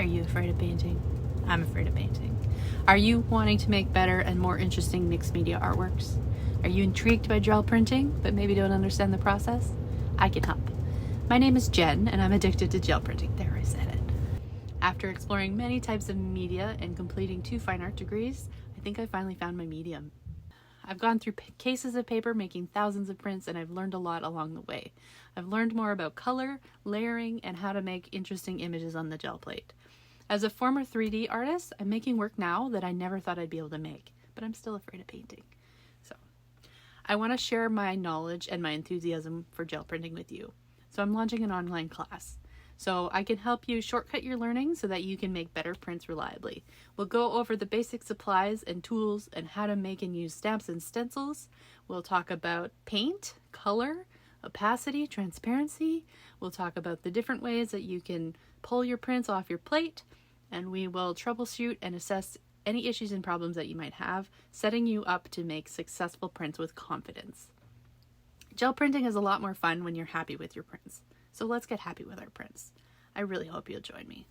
Are you afraid of painting? I'm afraid of painting. Are you wanting to make better and more interesting mixed media artworks? Are you intrigued by gel printing, but maybe don't understand the process? I can help. My name is Jen, and I'm addicted to gel printing. There, I said it. After exploring many types of media and completing 2 fine art degrees, I think I finally found my medium. I've gone through cases of paper making thousands of prints, and I've learned a lot along the way. I've learned more about color, layering, and how to make interesting images on the gel plate. As a former 3D artist, I'm making work now that I never thought I'd be able to make, but I'm still afraid of painting. So I want to share my knowledge and my enthusiasm for gel printing with you. So I'm launching an online class. So I can help you shortcut your learning so that you can make better prints reliably. We'll go over the basic supplies and tools and how to make and use stamps and stencils. We'll talk about paint, color, opacity, transparency. We'll talk about the different ways that you can pull your prints off your plate, and we will troubleshoot and assess any issues and problems that you might have, setting you up to make successful prints with confidence. Gel printing is a lot more fun when you're happy with your prints. So let's get happy with our prints. I really hope you'll join me.